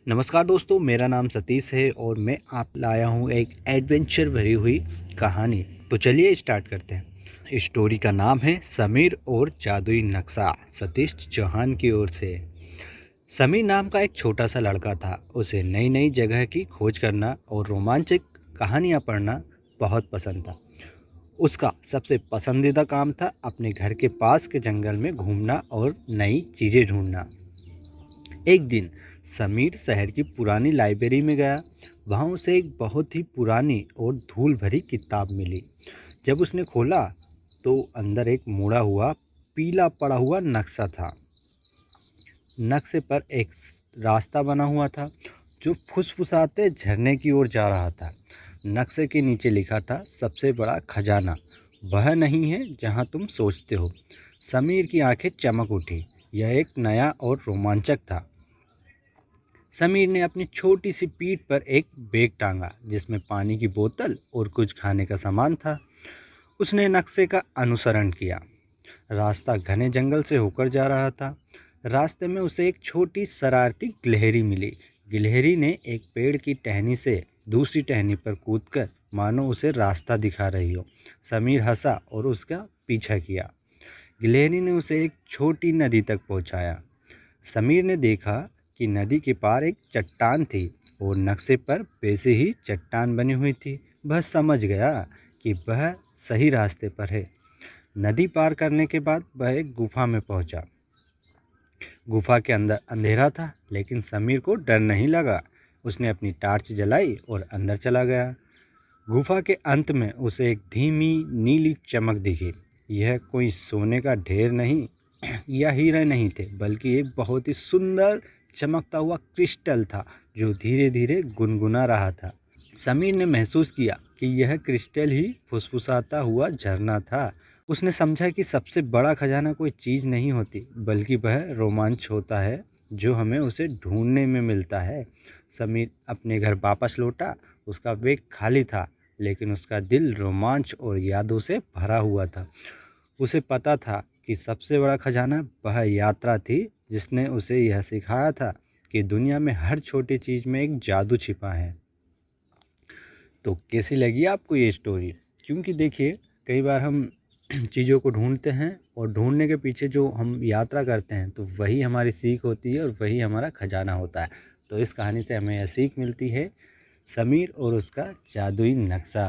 नमस्कार दोस्तों, मेरा नाम सतीश है और मैं आप लाया हूँ एक एडवेंचर भरी हुई कहानी। तो चलिए स्टार्ट करते हैं। स्टोरी का नाम है समीर और जादुई नक्शा, सतीश चौहान की ओर से। समीर नाम का एक छोटा सा लड़का था। उसे नई नई जगह की खोज करना और रोमांचक कहानियाँ पढ़ना बहुत पसंद था। उसका सबसे पसंदीदा काम था अपने घर के पास के जंगल में घूमना और नई चीज़ें ढूंढना। एक दिन समीर शहर की पुरानी लाइब्रेरी में गया। वहाँ उसे एक बहुत ही पुरानी और धूल भरी किताब मिली। जब उसने खोला तो अंदर एक मुड़ा हुआ पीला पड़ा हुआ नक्शा था। नक्शे पर एक रास्ता बना हुआ था जो फुसफुसाते झरने की ओर जा रहा था। नक्शे के नीचे लिखा था, सबसे बड़ा खजाना वह नहीं है जहाँ तुम सोचते हो। समीर की आंखें चमक उठी। यह एक नया और रोमांचक था। समीर ने अपनी छोटी सी पीठ पर एक बैग टांगा जिसमें पानी की बोतल और कुछ खाने का सामान था। उसने नक्शे का अनुसरण किया। रास्ता घने जंगल से होकर जा रहा था। रास्ते में उसे एक छोटी शरारती गिलहरी मिली। गिलहरी ने एक पेड़ की टहनी से दूसरी टहनी पर कूदकर मानो उसे रास्ता दिखा रही हो। समीर हंसा और उसका पीछा किया। गिलहरी ने उसे एक छोटी नदी तक पहुंचाया। समीर ने देखा कि नदी के पार एक चट्टान थी और नक्शे पर वैसे ही चट्टान बनी हुई थी। वह समझ गया कि वह सही रास्ते पर है। नदी पार करने के बाद वह एक गुफा में पहुंचा। गुफा के अंदर अंधेरा था, लेकिन समीर को डर नहीं लगा। उसने अपनी टार्च जलाई और अंदर चला गया। गुफा के अंत में उसे एक धीमी नीली चमक दिखी। यह कोई सोने का ढेर नहीं या हीरे नहीं थे, बल्कि एक बहुत ही सुंदर चमकता हुआ क्रिस्टल था जो धीरे धीरे गुनगुना रहा था। समीर ने महसूस किया कि यह क्रिस्टल ही फुसफुसाता हुआ झरना था। उसने समझा कि सबसे बड़ा खजाना कोई चीज़ नहीं होती, बल्कि वह रोमांच होता है जो हमें उसे ढूंढने में मिलता है। समीर अपने घर वापस लौटा। उसका बैग खाली था, लेकिन उसका दिल रोमांच और यादों से भरा हुआ था। उसे पता था कि सबसे बड़ा खजाना वह यात्रा थी जिसने उसे यह सिखाया था कि दुनिया में हर छोटी चीज़ में एक जादू छिपा है। तो कैसी लगी आपको ये स्टोरी? क्योंकि देखिए, कई बार हम चीज़ों को ढूंढते हैं और ढूंढने के पीछे जो हम यात्रा करते हैं तो वही हमारी सीख होती है और वही हमारा खजाना होता है। तो इस कहानी से हमें यह सीख मिलती है, समीर और उसका जादुई नक्शा।